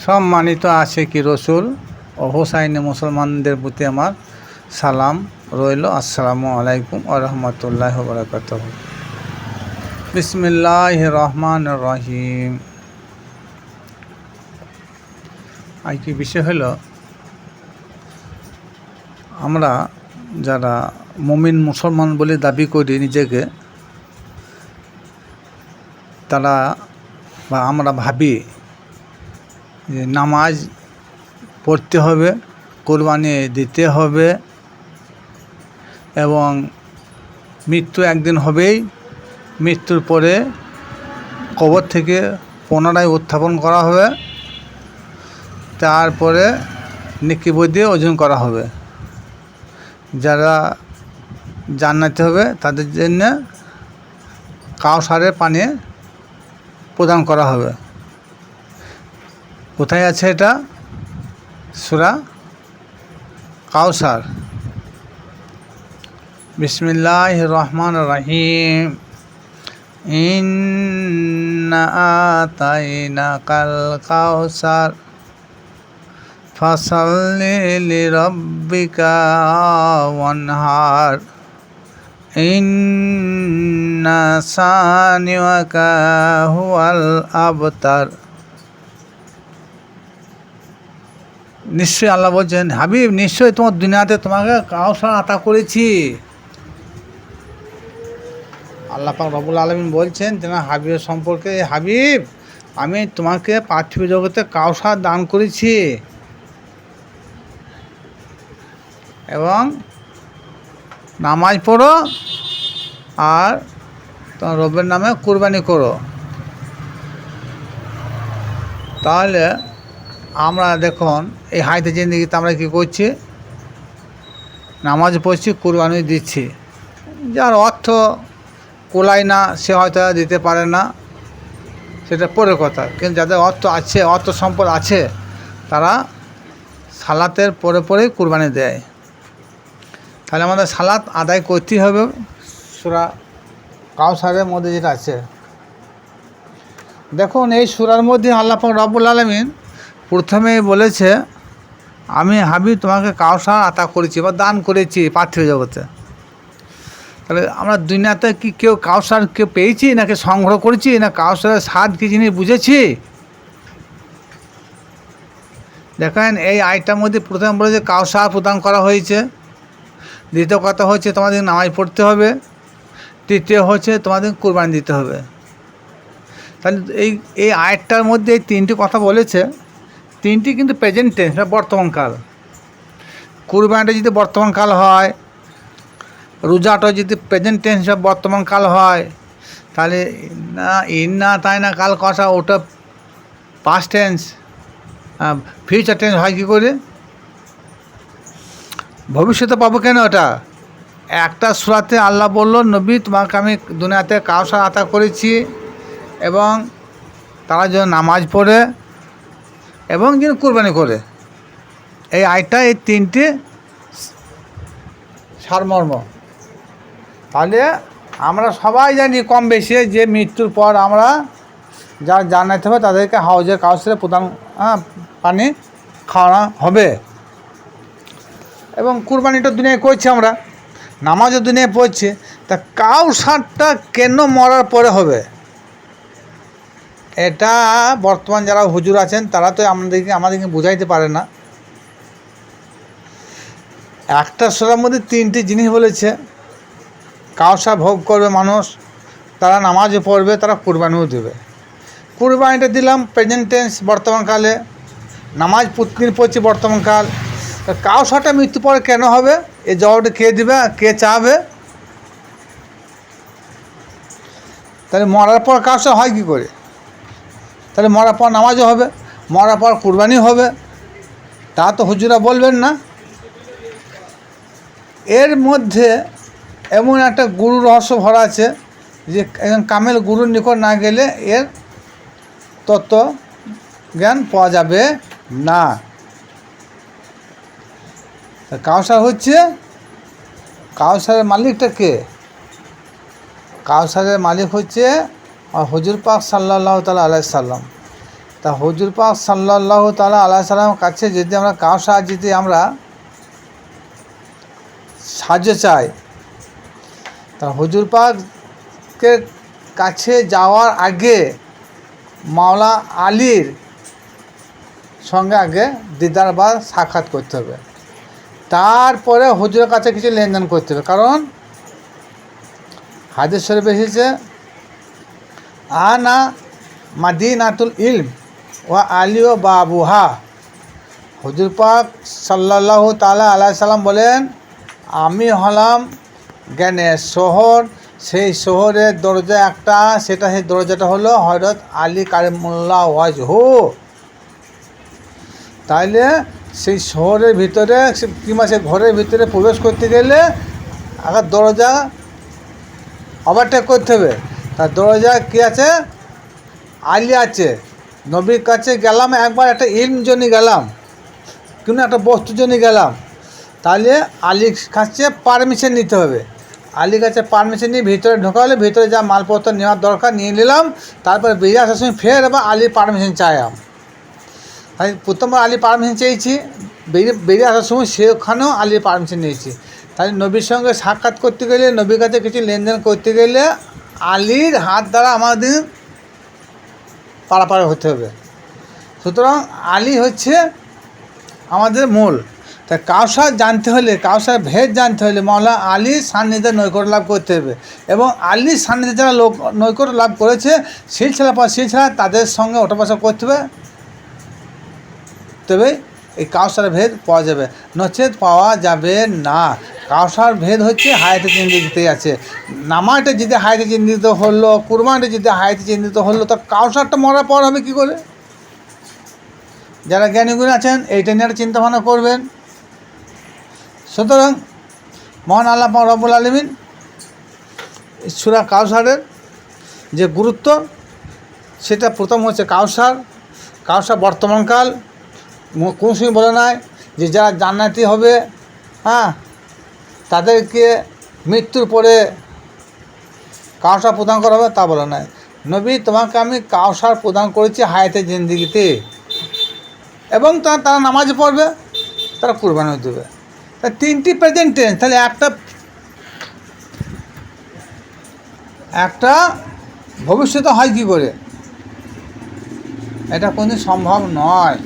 সম্মানিত আশিকি রসুল ও হোসাইনি মুসলমানদের প্রতি আমার সালাম রইল। আসসালামু আলাইকুম ওয়া রাহমাতুল্লাহি ওয়া বারাকাতুহু। বিসমিল্লাহির রহমানির রহিম। আজকে বিষয় হলো, আমরা যারা মুমিন মুসলমান বলে দাবি করি নিজেকে, তারা বা আমরা ভাবি যে নামাজ পড়তে হবে, কোরবানি দিতে হবে এবং মৃত্যু একদিন হবেই। মৃত্যুর পরে কবর থেকে পুনরায় উত্থাপন করা হবে, তারপরে নেকি বই দিয়ে ওজন করা হবে। যারা জান্নাতে হবে তাদের জন্য কাউসারের পানি প্রদান করা হবে। কোথায় আছে এটা? সূরা কাউসার। বিসমিল্লাহির রহমানির রহিম। ইন্না আতাইনাকাল কাউসার ফাসাল্লি লিরাব্বিকা ওয়ানহার ইন্না সানিয়াকা হুয়াল আবতার। নিশ্চয়ই আল্লাহ বলছেন, হাবিব নিশ্চয়ই তোমার দুনিয়াতে তোমাকে কাউসার আতা করেছি। আল্লাহ পাক রব্বুল আলামিন বলছেন যে না, হাবিবের সম্পর্কে, হাবিব আমি তোমাকে পার্থিব জগতে কাউসার দান করেছি এবং নামাজ পড়ো আর তোমার রবের নামে কুরবানি করো। তাহলে আমরা দেখুন, এই হাইতে জিন্দিগিতে আমরা কী করছি? নামাজ পড়ছি, কুরবানি দিচ্ছি। যার অর্থ কোলায় না, সে হয়তো দিতে পারে না, সেটা পরের কথা। কিন্তু যাদের অর্থ আছে, অর্থ সম্পদ আছে, তারা সালাতের পরে পরেই কুরবানি দেয়। তাহলে আমাদের সালাত আদায় করতেই হবে সূরা কাউসারের মধ্যে যেটা আছে। দেখুন, এই সূরার মধ্যে আল্লাহ পাক রব্বুল আলামিন প্রথমেই বলেছে, আমি হাবিব তোমাকে কাউসার আতা করেছি বা দান করেছি পার্থিব জগতে। তাহলে আমরা দুনিয়াতে কি কেউ কাউসার কেউ পেয়েছি, নাকি সংগ্রহ করেছি, না কাউসারের স্বাদ কি জিনিস বুঝেছি? দেখেন, এই আয়টার মধ্যে প্রথমে বলেছে কাউসার প্রদান করা হয়েছে। দ্বিতীয় কথা হচ্ছে তোমাদের নামাজ পড়তে হবে। তৃতীয় হচ্ছে তোমাদের কুরবানি দিতে হবে। তাহলে এই আয়াতটার মধ্যে এই তিনটি কথা বলেছে। তিনটি কিন্তু প্রেজেন্ট টেন্স বা বর্তমানকাল। কুরবানিটা যদি বর্তমানকাল হয়, রোজাটা যদি প্রেজেন্ট টেন্স বা বর্তমানকাল হয়, তাহলে না ইন্না তাই না কাল কষা, ওটা পাস্ট টেন্স, ফিউচার টেন্স হয় কী করে? ভবিষ্যতে পাবো কেন? ওটা একটা সূরাতে আল্লাহ বলল, নবী তোমাকে আমি দুনিয়াতে কাউসার আতা করেছি এবং তারা যেন নামাজ পড়ে এবং যেন কুরবানি করে। এই আয়টা এই তিনটে সারমর্ম। তাহলে আমরা সবাই জানি কম বেশি যে মৃত্যুর পর আমরা যারা জান্নাতে হবে তাদেরকে হাউজে কাউসারে প্রদান পানি খাওয়ানো হবে এবং কুরবানিটা দুনিয়ায় করছি আমরা, নামাজও দুনিয়ায় পড়ছে। তা কাউসারটা কেন মরার পরে হবে? এটা বর্তমান যারা হুজুর আছেন তারা তো আমাদেরকে বুঝাইতে পারে না। একটা সূরার মধ্যে তিনটি জিনিস বলেছে। কাউসার ভোগ করবে মানুষ, তারা নামাজও পড়বে, তারা কুরবানিও দেবে। কুরবানিটা দিলাম প্রেজেন্ট টেন্স বর্তমানকালে, নামাজ প্রতিদিন পড়ছি বর্তমানকাল। কাউসারটা মৃত্যু পরে কেন হবে? এই জবাবটা কে দেবে, কে চাবে? তাহলে মরার পর কাউসার হয় কী করে? তাহলে মরার পর নামাজও হবে, মরার পর কুরবানি হবে, তা তো হুজুরা বলবেন না। এর মধ্যে এমন একটা গুরু রহস্য ভরা আছে যে একজন কামেল গুরুর নিকট না গেলে এর তত্ত্ব জ্ঞান পাওয়া যাবে না। কাউসার হচ্ছে, কাউসারের মালিকটা কে? কাউসারের মালিক হচ্ছে হুজুর পাক সাল্লাল্লাহু তাআলা আলাইহি সাল্লাম। তা হুজুর পাক সাল্লাল্লাহু তাআলা আলাইহি সাল্লামের কাছে যদি আমরা কারোর সাহায্য যদি আমরা সাহায্য চাই, তা হুজুর পাকের কাছে যাওয়ার আগে মাওলা আলীর সঙ্গে আগে দিদার বা সাক্ষাৎ করতে হবে, তারপরে হুজুরের কাছে কিছু লেনদেন করতে হবে। কারণ হাদিস শরীফে এসেছে, আনা মাদিনাতুল ইলম ওয়া আলী ও বাবুহা। হুজুর পাক সাল্লাল্লাহু তাআলা আলাইহি সাল্লাম বলেন, আমি হলাম জ্ঞানের শহর, সেই শহরের দরজা একটা, সেই দরজাটা হলো হযরত আলী কারিমুল্লাহ ওয়াজহু। তাইলে সেই শহরের ভিতরে কিংবা সেই ঘরের ভিতরে প্রবেশ করতে গেলে আগে দরজা ওভারটেক করতে হবে। তার দরজা কী আছে? আলী আছে। নবীর কাছে গেলাম একবার, একটা ইলম জন্য গেলাম, কিন্তু একটা বস্তুর জন্য গেলাম, তাহলে আলীর কাছে পারমিশন নিতে হবে। আলীর কাছে পারমিশন নিয়ে ভিতরে ঢোকা হলে ভিতরে যা মালপত্র নেওয়ার দরকার নিয়ে নিলাম, তারপরে বেরিয়ে আসার সময় ফের আবার আলীর পারমিশন চাইলাম। আমি প্রথমবার আলীর পারমিশন চেয়েছি, বেরিয়ে আসার সময় সেখানেও আলীর পারমিশন নিয়েছি। তাহলে নবীর সঙ্গে সাক্ষাৎ করতে গেলে, নবীর কাছে কিছু লেনদেন করতে গেলে আলীর হাত দ্বারা আমাদের পারাপার হতে হবে। সুতরাং আলী হচ্ছে আমাদের মূল। তাই কাউসার জানতে হলে, কাউসার ভেদ জানতে হলে মাওলা আলীর সান্নিধ্যে নৈকট্য লাভ করতে হবে। এবং আলীর সান্নিধ্যে যারা লোক নৈকট্য লাভ করেছে সিলসিলা তাদের সঙ্গে ওঠা বসা করতে হবে, তবে এই কাউসারের ভেদ পাওয়া যাবে, নচেত পাওয়া যাবে না। কাউসার ভেদ হচ্ছে হায়াতে জিন্দিগিতে আছে। নামাজটা যদি হায়াতে চিহ্নিত হলো, কুরবানটা যদি হায়াতে চিহ্নিত হলো, তো কাউসারটা মরার পর হবে কী করে? যারা জ্ঞানীগুণ আছেন এইটা নিয়ে চিন্তা ভাবনা করবেন। সুতরাং মহান আল্লাহ পাক রব্বুল আলামিন সূরা কাউসারের যে গুরুত্ব, সেটা প্রথম হচ্ছে কাউসার। কাউসার বর্তমানকাল কোন সময় বলে নাই যে যারা জান্নাতি হবে, তাদেরকে মৃত্যুর পরে কাউসার প্রদান করা হবে, তা বলে নাই। নবী, তোমাকে আমি কাউসার প্রদান করেছি হায়াতে জিন্দিগিতে, এবং তারা নামাজ পড়বে, তারা কুরবানি দেবে। তা তিনটি প্রেজেন্ট টেন্স, তাহলে একটা ভবিষ্যতে হয় কী করে? এটা কোনদিন সম্ভব নয়।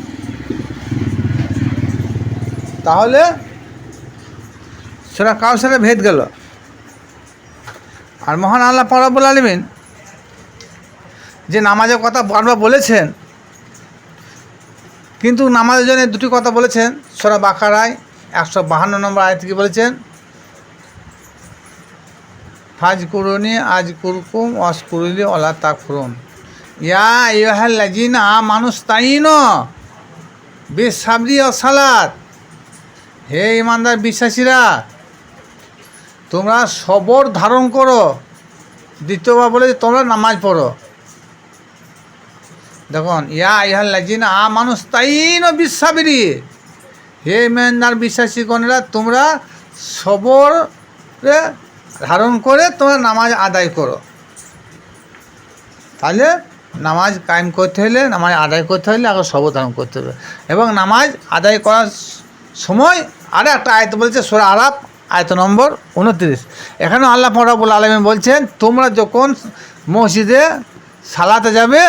তাহলে সেটা কাউসারে ভেদ গেল। আর মহান আল্লাহ পাক রব্বুল আলামিন যে নামাজের কথা বারবার বলেছেন, কিন্তু নামাজের জন্য দুটি কথা বলেছেন। সূরা বাকারায় 152 নম্বর আয়াত থেকে বলেছেন, ফাজকুরুনি আযকুরকুম ওয়াশকুরুলি ওয়ালা তাকফুরুন ইয়া আইয়ুহাল্লাযীনা আমানু ইসতাঈনু বিস-সাবরি ওয়াস-সালাত। হে ঈমানদার বিশ্বাসীরা, তোমরা সবর ধারণ করো। দ্বিতীয়বার বলে তোমরা নামাজ পড়ো। দেখুন, ইয়া আইয়ুহাল্লাযীনা আমানু ইসতাঈনু বিস-সাবরি, হে ঈমানদার বিশ্বাসীগণেরা, তোমরা সবর ধারণ করে তোমরা নামাজ আদায় করো। তাহলে নামাজ কায়েম করতে হলে, নামাজ আদায় করতে হলে আগে সবর ধারণ করতে হবে। এবং নামাজ আদায় করার সময় আরে একটা আয়াত বলেছে, সূরা আরাফ আয়াত নম্বর 29। এখানেও আল্লাহ পাক রব্বুল আলামিন বলছেন, তোমরা যখন মসজিদে সালাতে যাবে,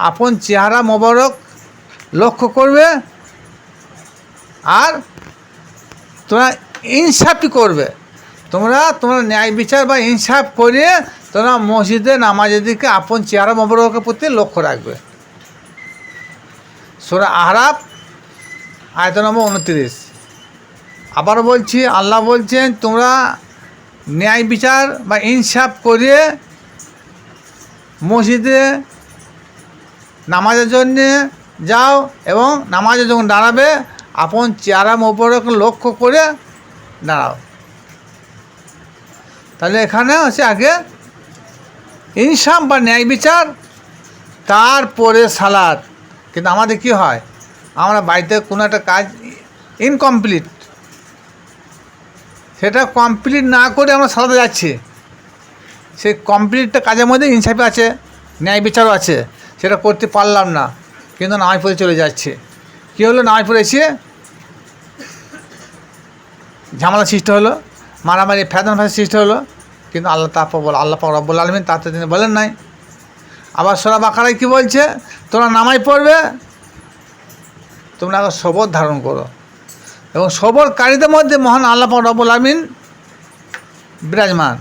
আপন চেহারা মোবারক লক্ষ্য করবে, আর তোমরা ইনসাফই করবে। তোমরা ন্যায় বিচার বা ইনসাফ করে তোমরা মসজিদে নামাজের দিকে আপন চেহারা মোবারকের প্রতি লক্ষ্য রাখবে। সূরা আরাফ আয়াত নম্বর 29। আবারও বলছি, আল্লাহ বলছেন, তোমরা ন্যায় বিচার বা ইনসাফ করে মসজিদে নামাজের জন্যে যাও, এবং নামাজে যখন দাঁড়াবে আপন চেহারা মোবারক লক্ষ্য করে দাঁড়াও। তাহলে এখানে হচ্ছে আগে ইনসাফ বা ন্যায় বিচার, তারপরে সালাত। কিন্তু আমাদের কি হয়, আমরা বাড়িতে কোনো একটা কাজ ইনকমপ্লিট, সেটা কমপ্লিট না করে আমরা সালাতে যাচ্ছি। সেই কমপ্লিটটা কাজের মধ্যে ইনসাফ আছে, ন্যায় বিচারও আছে, সেটা করতে পারলাম না। কিন্তু নামাজ পড়ে চলে যাচ্ছে। কী হলো? নামাজ পড়েছে, ঝামেলা সৃষ্টি হলো, মারামারি ফ্যাশন সৃষ্টি হলো, কিন্তু আল্লাহ পাক রব্বুল আলামিন তাতে তিনি বলেন নাই। আবার সূরা বাকারায় কী বলছে? তোমরা নামাজ পড়বে, তোমরা সবর ধারণ করো, এবং সবরকারীদের মধ্যে মহান আল্লাহ পাক রব্বুল আলামিন বিরাজমান।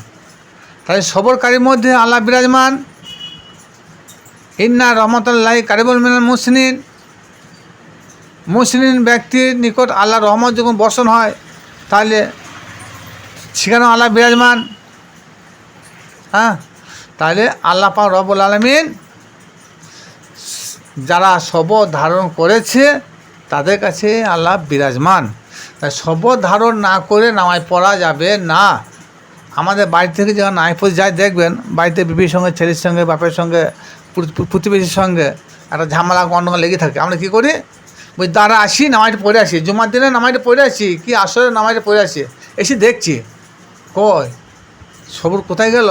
তাই সবরকারীর মধ্যে আল্লাহ বিরাজমান। ইন্না রহমতুল্লাহি কারিবুল মিনাল মুহসিনিন, মুহসিন ব্যক্তির নিকট আল্লাহর রহমত যখন বর্ষণ হয় তাহলে সেখানেও আল্লাহ বিরাজমান। হ্যাঁ, তাহলে আল্লাহ পাক রব্বুল আলামিন যারা সবর ধারণ করেছে তাদের কাছে আল্লাহ বিরাজমান। তাই সবর ধারণ না করে নামাজ পড়া যাবে না। আমাদের বাড়ি থেকে যখন নামাজ পড়ে যায় দেখবেন, বাড়িতে বিবির সঙ্গে, ছেলের সঙ্গে, বাপের সঙ্গে, প্রতিবেশীর সঙ্গে একটা ঝামেলা গণ্ডগোল লেগে থাকে। আমরা কী করি? ওই দ্বারা আসি, নামাজটা পড়ে আসি, জুমার দিনে নামাজটা পড়ে আসি, কি আসলে নামাজটা পড়ে আসি, এসে দেখছি কই সবর কোথায় গেল?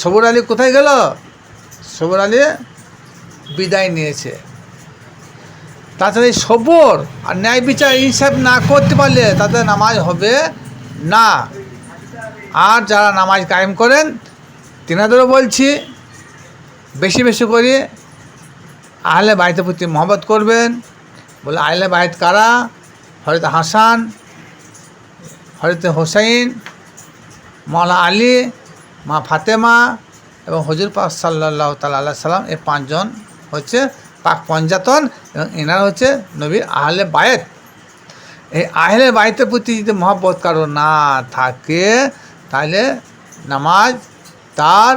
সবর আলী কোথায় গেল? সবর আলী বিদায় নিয়েছে। তাছাড়া এই সবর আর ন্যায় বিচার ইনসাফ না করতে পারলে তাদের নামাজ হবে না। আর যারা নামাজ কায়েম করেন তিনাদেরও বলছি বেশি বেশি করে আহলে বাইতের প্রতি মহব্বত করবেন। বলে আহলে বাইত কারা? হযরত হাসান, হযরত হোসাইন, মাওলা আলী, মা ফাতেমা এবং হুজুর পাক সাল্লাল্লাহু তাআলা আলাইহি সাল্লাম, এই পাঁচজন হচ্ছে পাক পঞ্জাতন এবং এনারা হচ্ছে নবীর আহলে বায়েত। এই আহলে বায়েতের প্রতি যদি মহব্বত কারো না থাকে তাহলে নামাজ তার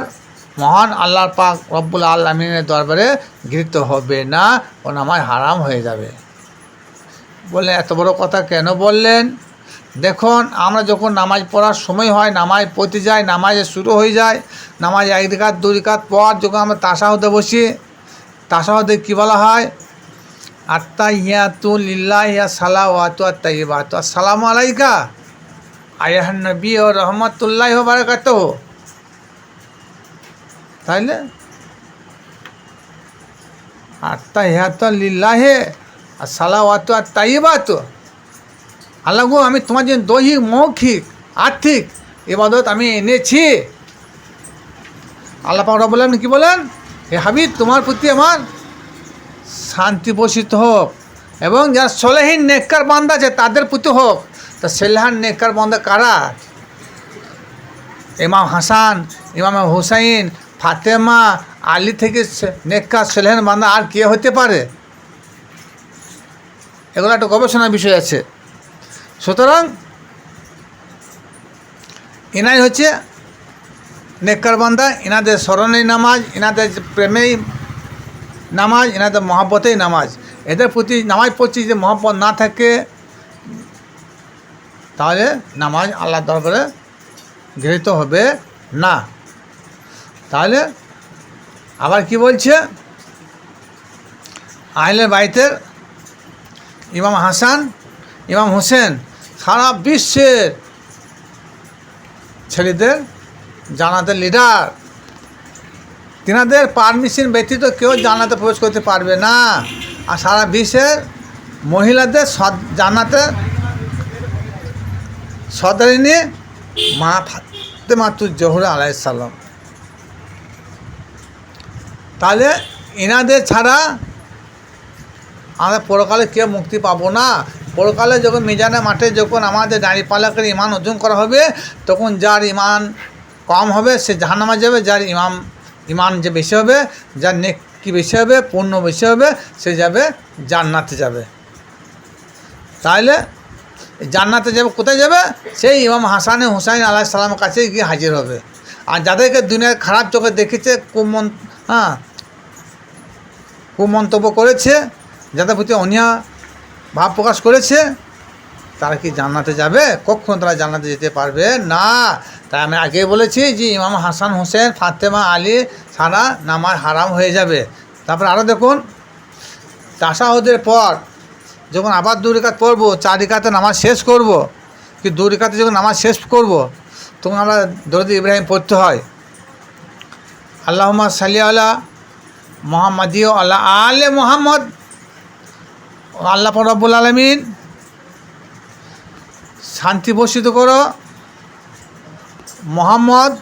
মহান আল্লাহ পাক রব্বুল আলামিনের দরবারে গৃহীত হবে না, ও নামাজ হারাম হয়ে যাবে। বলে এত বড় কথা কেন বললেন? দেখুন, আমরা যখন নামাজ পড়ার সময় হয়, নামাজ পড়তে যাই, নামাজে শুরু হয়ে যায়, নামাজ এক রিকাত দুই রিকাত পর যখন আমরা তাশাহুদে বসি, তাশাহুদে কী বলা হয়? আত্তাহিয়াতু লিল্লাহি ওয়া সালাওয়াতু আত-তাইয়্যিবাতু আসসালামু আলাইকা আইয়ুহান নবী ওয়া রাহমাতুল্লাহি ওয়া বারাকাতুহু। তাইলে আত্তাহিয়াতু লিল্লাহি ওয়া সালাওয়াতু আত-তাইয়্যিবাতু, আল্লাহ গো, আমি তোমার জন্য দৈহিক, মৌখিক, আর্থিক ইবাদত আমি এনেছি। আল্লাহ পাক রব্বুল আলামিন কী বলেন? হে হাবিব, তোমার প্রতি আমার শান্তি বর্ষিত হোক, এবং যারা সলেহীন নেককার বান্দা আছে তাদের প্রতি হোক। তা সলেহান নেককার বান্দা কারা? ইমাম হাসান, ইমাম হুসাইন, ফাতেমা, আলী থেকে নেককার সলেহান বান্দা আর কে হতে পারে? এগুলো একটা গবেষণার বিষয় আছে। সুতরাং এনাই হচ্ছে নেককার বান্দা, এনাদের স্মরণেই নামাজ, এনাদের প্রেমেই নামাজ, এনাদের মহব্বতেই নামাজ। এদের প্রতি নামাজ পড়ছি যে মহব্বত না থাকে তাহলে নামাজ আল্লাহর দরবারে গৃহীত হবে না। তাহলে আবার কি বলছে? আহলে বাইতের ইমাম হাসান, ইমাম হোসেন সারা বিশ্বের ছেলেদের জান্নাতের লিডার। তিনাদের পারমিশন ব্যতীত কেউ জান্নাতে প্রবেশ করতে পারবে না। আর সারা বিশ্বের মহিলাদের জান্নাতে সর্দারিনী মা ফাতেমাতুজ জোহরা আলাইহিস সালাম। তাহলে এনাদের ছাড়া আমরা পরকালে কেউ মুক্তি পাবো না। পরকালে যখন মিজানের মাঠে যখন আমাদের দাঁড়িপাল্লা করে ইমান অর্জন করা হবে, তখন যার ইমান কম হবে সে জাহান্নামে যাবে, যার ইমান যে বেশি হবে, যার নেকি বেশি হবে, পুণ্য বেশি হবে, সে যাবে জান্নাতে যাবে। তাহলে জান্নাতে যাবে, কোথায় যাবে? সেই ইমাম হাসান হুসাইন আলাইহিস সালামের কাছে গিয়ে হাজির হবে। আর যাদেরকে দুনিয়ার খারাপ চোখে দেখেছে, কুমন্তব্য করেছে, যাদের প্রতি অনীহা ভাব প্রকাশ করেছে, তারা কি জান্নাতে যাবে? কখনো তারা জান্নাতে যেতে পারবে না। তাই আমি আগে বলেছি যে ইমাম হাসান হোসেন, ফাতেমা, আলী ছাড়া নামাজ হারাম হয়ে যাবে। তারপর আরও দেখুন, তাশাহুদের পর যখন আবার 2 রিকাত পড়বো, 4 রিকাতে নামাজ শেষ করব, কি 2 রিকাতে যখন নামাজ শেষ করব, তখন আমরা দরুদ ইব্রাহিম পড়তে হয়। আল্লাহুম্মা সাল্লি আলা মুহাম্মাদি ওয়া আলা আলি মুহাম্মদ আল্লাহ রব্বুল আলামিন শান্তি বর্ষিত করো মোহাম্মদ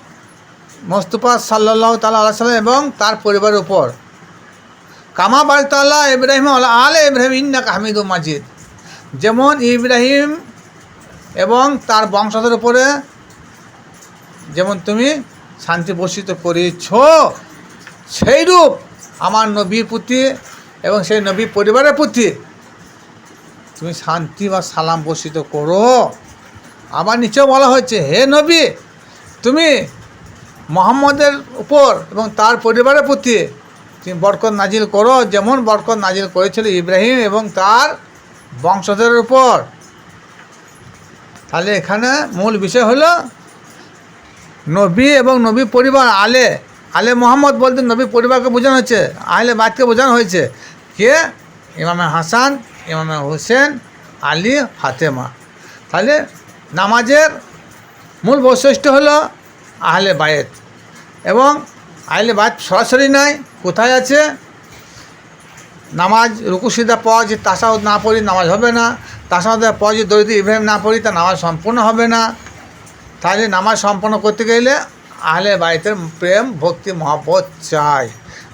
মোস্তফা সাল্লাল্লাহু তাআলা আলাইহি সাল্লাম এবং তার পরিবারের উপর। কামা বারাকতা আলা ইব্রাহিম ওয়া আলা ইব্রাহিম ইন্নাকা হামিদুম মাজিদ। যেমন ইব্রাহিম এবং তার বংশধর উপরে যেমন তুমি শান্তি বর্ষিত করেছ, সেইরূপ আমার নবীর প্রতি এবং সেই নবী পরিবারের প্রতি তুমি শান্তি বা সালাম বর্ষিত করো। আবার নিচেও বলা হয়েছে, হে নবী, তুমি মুহাম্মদের উপর এবং তার পরিবারের প্রতি তুমি বরকত নাজিল করো, যেমন বরকত নাজিল করেছিল ইব্রাহিম এবং তার বংশধরের উপর। তাহলে এখানে মূল বিষয় হলো নবী এবং নবী পরিবার। আলে মোহাম্মদ বলতে নবী পরিবারকে বোঝানো হচ্ছে, আহলে বাইতকে বোঝানো হয়েছে। কে? ইমামে হাসান, ইমামে হোসেন, আলী, ফাতেমা। তাহলে নামাজের মূল বৈশিষ্ট্য হলো আহলে বাইত। এবং আহলে বাইত সরাসরি নাই, কোথায় আছে? নামাজ রুকু সিজদা পর যে তাশাহুদ না পড়ি নামাজ হবে না, তাশাহুদের পর যে দরুদ ইব্রাহিম না পড়ি তা নামাজ সম্পূর্ণ হবে না। তাহলে নামাজ সম্পন্ন করতে গেলে আহলে বাইতের প্রেম ভক্তি মহব্বত চাই,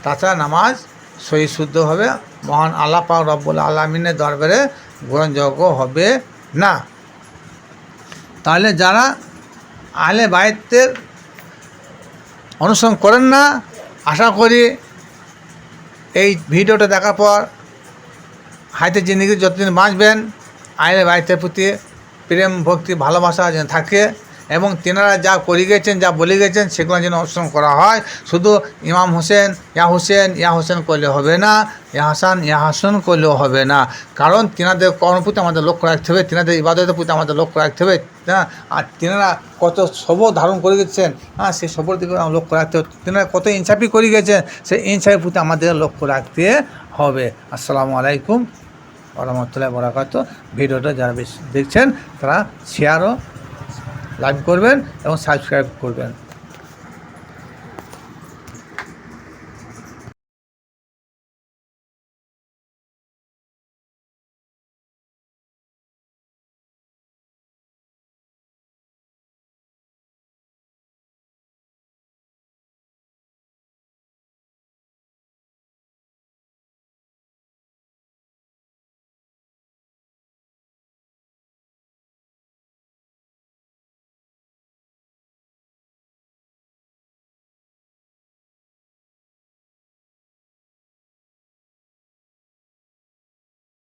তাছাড়া নামাজ সহি শুদ্ধ হবে, মহান আল্লাহ পাক রব্বুল আলামিনের দরবারে গ্রহণযোগ্য হবে না। তাহলে যারা আহলে বাইতের অনুসরণ করেন না, আশা করি এই ভিডিওটা দেখার পর হায়াতে জিন্দেগি যতদিন বাঁচবেন আহলে বাইতের প্রতি প্রেম ভক্তি ভালোবাসা যেন থাকে এবং তেনারা যা করে গেছেন, যা বলে গেছেন সেগুলো যেন অনুসরণ করা হয়। শুধু ইমাম হোসেন ইয়া হোসেন করলে হবে না, ইয়া হাসান করলেও হবে না। কারণ তেনাদের কর্মের প্রতি আমাদের লক্ষ্য রাখতে হবে, তেনাদের ইবাদতের প্রতি আমাদের লক্ষ্য রাখতে হবে। হ্যাঁ, আর তেনারা কত সবর ধারণ করে গেছেন, হ্যাঁ, সেই সবর দিকে লক্ষ্য রাখতে হবে। তেনারা কত ইনসাফি করে গেছেন, সেই ইনসাফের প্রতি আমাদের লক্ষ্য রাখতে হবে। আসসালামু আলাইকুম ওয়া রাহমাতুল্লাহি ওয়া বারাকাতুহু। ভিডিওটা যারা বেশি দেখছেন তারা শেয়ার ও লাইক করবেন এবং সাবস্ক্রাইব করবেন।